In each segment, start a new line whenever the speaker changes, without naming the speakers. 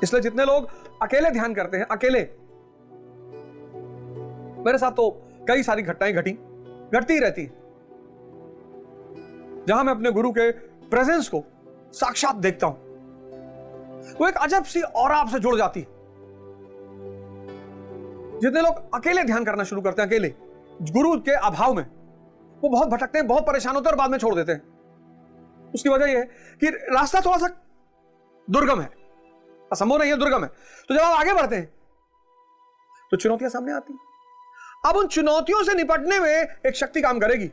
इसलिए जितने लोग अकेले ध्यान करते हैं, अकेले, मेरे साथ तो कई सारी घटनाएं घटती ही रहती, जहां मैं अपने गुरु के प्रेजेंस को साक्षात देखता हूं, वो एक अजब सी ऑरा आपसे जुड़ जाती है। जितने लोग अकेले ध्यान करना शुरू करते हैं, अकेले गुरु के अभाव में, वो बहुत भटकते हैं, बहुत परेशान होते हैं और बाद में छोड़ देते हैं। उसकी वजह यह है कि रास्ता थोड़ा सा दुर्गम है, असंभव नहीं है, दुर्गम है। तो जब आप आगे बढ़ते हैं तो चुनौतियां सामने आती हैं। अब उन चुनौतियों से निपटने में एक शक्ति काम करेगी,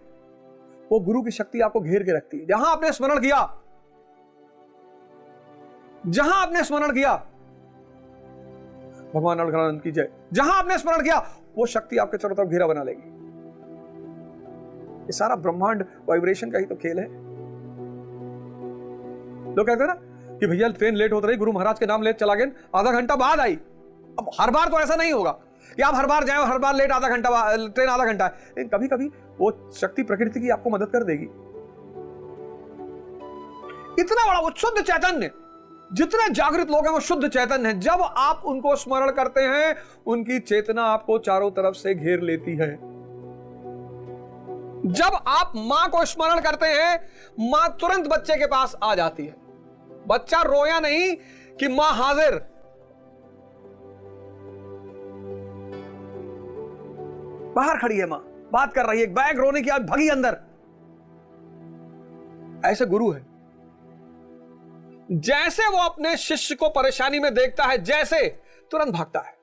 वो गुरु की शक्ति आपको घेर के रखती है। जहां आपने स्मरण किया, भगवान अलगनंद की जय, जहां आपने स्मरण किया, वो शक्ति आपके चारों तरफ घेरा बना लेगी। ये सारा ब्रह्मांड वाइब्रेशन का ही तो खेल है। लोग कहते हैं ना कि भैया ट्रेन लेट होती रही, गुरु महाराज के नाम लेट चला गया, आधा घंटा बाद आई। अब हर बार तो ऐसा नहीं होगा कि आप हर बार जाए, हर बार लेट, आधा घंटा, ट्रेन आधा घंटा है। लेकिन कभी कभी वो शक्ति प्रकृति की आपको मदद कर देगी। इतना बड़ा वो शुद्ध चैतन्य, जितने जागृत लोग हैं वो शुद्ध चैतन्य हैं। जब आप उनको स्मरण करते हैं, उनकी चेतना आपको चारों तरफ से घेर लेती है। जब आप मां को स्मरण करते हैं, मां तुरंत बच्चे के पास आ जाती है। बच्चा रोया नहीं कि मां हाजिर, बाहर खड़ी है मां, बात कर रही है, एक बैग रोने की आज भगी अंदर। ऐसे गुरु है। जैसे वो अपने शिष्य को परेशानी में देखता है, जैसे तुरंत भागता है।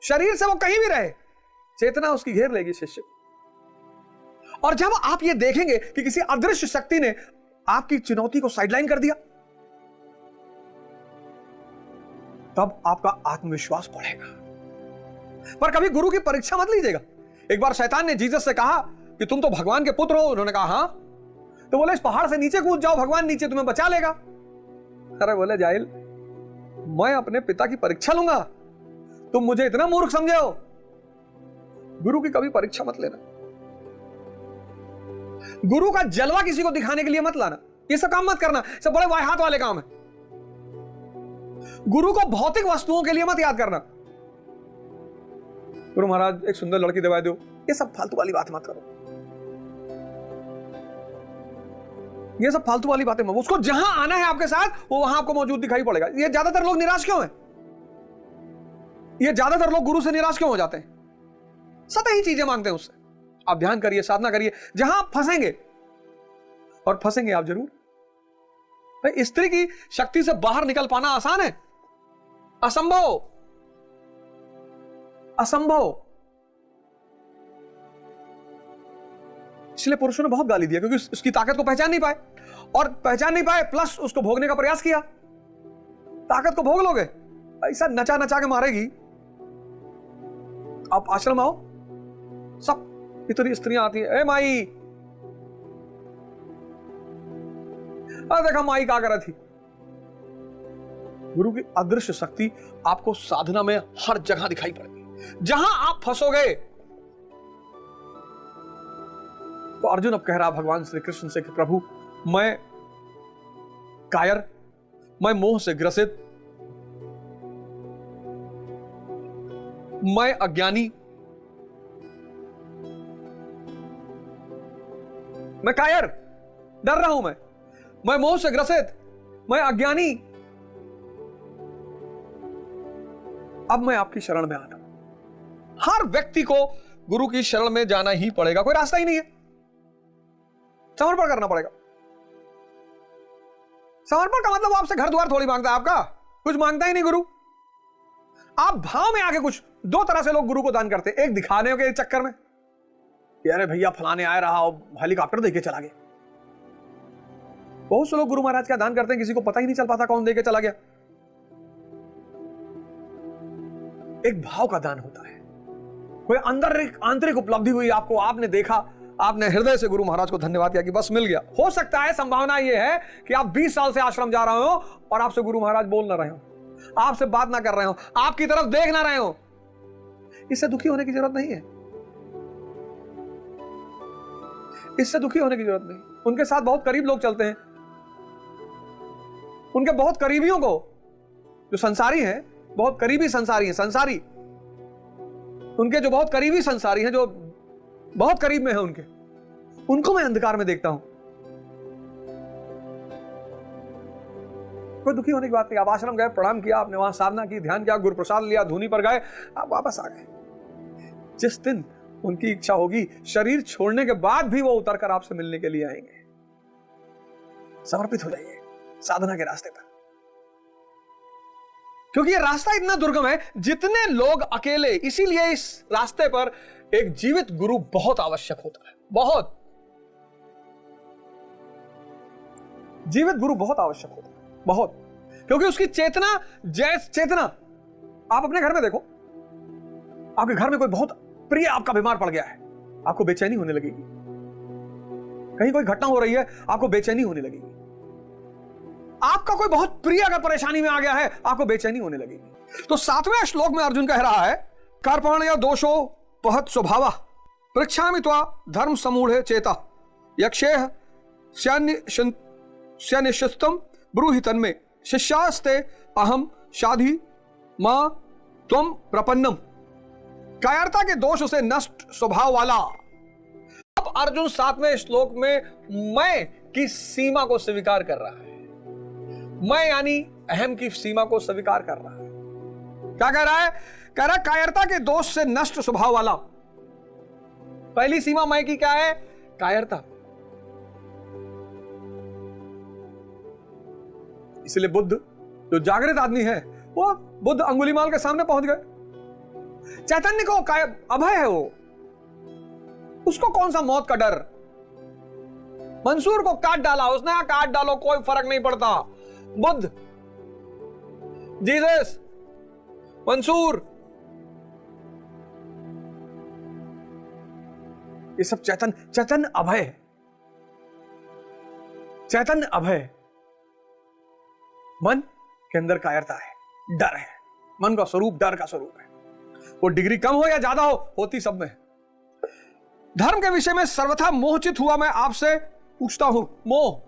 शरीर से वो कहीं भी रहे, चेतना उसकी घेर लेगी शिष्य को। और जब आप ये देखेंगे कि किसी अदृश्य शक्ति ने आपकी चुनौती को साइडलाइन कर दिया, तब आपका आत्मविश्वास बढ़ेगा। पर कभी गुरु की परीक्षा मत लीजिएगा। एक बार शैतान ने जीसस से कहा कि तुम तो भगवान के पुत्र हो। उन्होंने कहा हां। तो बोले इस पहाड़ से नीचे कूद जाओ, भगवान नीचे तुम्हें बचा लेगा। अरे बोले जाहिल, मैं अपने पिता की परीक्षा लूंगा, तुम मुझे इतना मूर्ख समझे हो। गुरु की कभी परीक्षा मत लेना। गुरु का जलवा किसी को दिखाने के लिए मत लाना। ये सब काम मत करना, सब बड़े वाहियात वाले काम है। गुरु को भौतिक वस्तुओं के लिए मत याद करना। गुरु महाराज एक सुंदर लड़की दिलवा दो, ये सब फालतू वाली बात मत करो। ये सब फालतू वाली बातें मत। उसको जहां आना है आपके साथ, वो वहां आपको मौजूद दिखाई पड़ेगा। ये ज्यादातर लोग निराश क्यों हैं? ये ज्यादातर लोग गुरु से निराश क्यों हो जाते हैं? सतही चीजें मांगते हैं उससे। आप ध्यान करिए, साधना करिए, जहां आप फंसेंगे, और फंसेंगे आप जरूर। भाई स्त्री की शक्ति से बाहर निकल पाना आसान है? असंभव, असंभव। इसलिए पुरुषों ने बहुत गाली दिया, क्योंकि उसकी ताकत को पहचान नहीं पाए, और पहचान नहीं पाए प्लस उसको भोगने का प्रयास किया। ताकत को भोग लोगे, ऐसा नचा नचा के मारेगी। आप आश्रम आओ, सब इतनी स्त्रियां आती है, ए माई, अरे देखा माई क्या कर रही थी। गुरु की अदृश्य शक्ति आपको साधना में हर जगह दिखाई पड़ती। जहां आप फंसोगे, तो अर्जुन अब कह रहा भगवान श्री कृष्ण से कि प्रभु, मैं कायर, मैं मोह से ग्रसित, मैं अज्ञानी, मैं कायर, डर रहा हूं, मैं मोह से ग्रसित, मैं अज्ञानी। अब मैं आपकी शरण में आता हूं। हर व्यक्ति को गुरु की शरण में जाना ही पड़ेगा, कोई रास्ता ही नहीं है। समर्पण करना पड़ेगा। समर्पण का मतलब आपसे घर द्वार थोड़ी मांगता है, आपका कुछ मांगता ही नहीं गुरु। आप भाव में आके कुछ, दो तरह से लोग गुरु को दान करते हैं। एक दिखाने के चक्कर में, अरे भैया फलाने आए रहा, हेलीकॉप्टर देके चला गया। बहुत से लोग गुरु महाराज का दान करते हैं, किसी को पता ही नहीं चल पाता कौन देके चला गया। एक भाव का दान होता है, कोई अंदर आंतरिक उपलब्धि हुई आपको, आपने देखा, आपने हृदय से गुरु महाराज को धन्यवाद किया कि बस मिल गया। हो सकता है, संभावना यह है कि आप 20 साल से आश्रम जा रहे हो और आपसे गुरु महाराज बोल ना रहे हो, आपसे बात ना कर रहे हो, आपकी तरफ देख ना रहे हो। इससे दुखी होने की जरूरत नहीं है, इससे दुखी होने की जरूरत नहीं। उनके साथ बहुत करीब लोग चलते हैं, उनके बहुत करीबियों को जो संसारी हैं, बहुत करीबी संसारी हैं, संसारी, उनके जो बहुत करीबी संसारी हैं, जो बहुत करीब में है उनके, उनको मैं अंधकार में देखता हूं। कोई दुखी होने की बात नहीं। आप आश्रम गए, प्रणाम किया, आपने वहां साधना की, ध्यान किया, गुरु प्रसाद लिया, धूनी पर गए, आप वापस आ गए। जिस दिन उनकी इच्छा होगी, शरीर छोड़ने के बाद भी वो उतरकर आपसे मिलने के लिए आएंगे। समर्पित हो जाइए साधना के रास्ते पर, क्योंकि ये रास्ता इतना दुर्गम है, जितने लोग अकेले। इसीलिए इस रास्ते पर एक जीवित गुरु बहुत आवश्यक होता है, बहुत जीवित गुरु बहुत आवश्यक होता है, बहुत। क्योंकि उसकी चेतना, जैस चेतना, आप अपने घर में देखो, आपके घर में कोई बहुत प्रिय आपका बीमार पड़ गया है, आपको बेचैनी होने लगेगी। कहीं कोई घटना हो रही है, आपको बेचैनी होने लगेगी। आपका कोई बहुत प्रिय अगर परेशानी में आ गया है, आपको बेचैनी होने लगेगी। तो 7वें श्लोक में अर्जुन कह रहा है, कार्पण्य दोषो पहत स्वभाव पृच्छामि त्वा धर्म समूढ़े चेता यक्षेह स्यानिश्चितम ब्रूहि तन्मे शिष्यास्ते अहम शाधि मां त्वम प्रपन्नम। कायरता के दोष से नष्ट स्वभाव वाला। अब अर्जुन 7वें श्लोक में मैं की सीमा को स्वीकार कर रहा है। मैं यानी अहम की सीमा को स्वीकार कर रहा है। क्या कह रहा है? कह रहा है कायरता के दोष से नष्ट स्वभाव वाला। पहली सीमा मैं की क्या है? कायरता। इसलिए बुद्ध जो जागृत आदमी है, वो बुद्ध अंगुलीमाल के सामने पहुंच गए। चैतन्य को अभय है वो, उसको कौन सा मौत का डर। मंसूर को काट डाला उसने, काट डालो कोई फर्क नहीं पड़ता। बुद्ध, जीसस, मंसूर, ये सब चैतन्य अभय है। चैतन्य अभय। मन के अंदर कायरता है, डर है। मन का स्वरूप डर का स्वरूप है। वो डिग्री कम हो या ज्यादा हो, होती सब में। धर्म के विषय में सर्वथा मोहचित हुआ मैं आपसे पूछता हूं। मोह,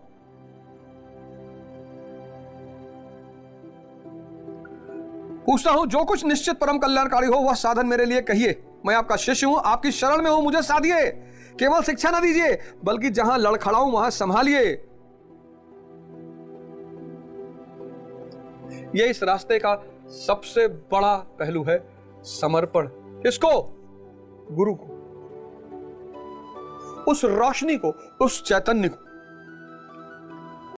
पूछता हूं जो कुछ निश्चित परम कल्याणकारी हो वह साधन मेरे लिए कहिए। मैं आपका शिष्य हूं, आपकी शरण में हूं, मुझे साधिए। केवल शिक्षा ना दीजिए, बल्कि जहां लड़खड़ाऊं वहां संभालिए। यह इस रास्ते का सबसे बड़ा पहलू है, समर्पण। किसको? गुरु को, उस रोशनी को, उस चैतन्य को।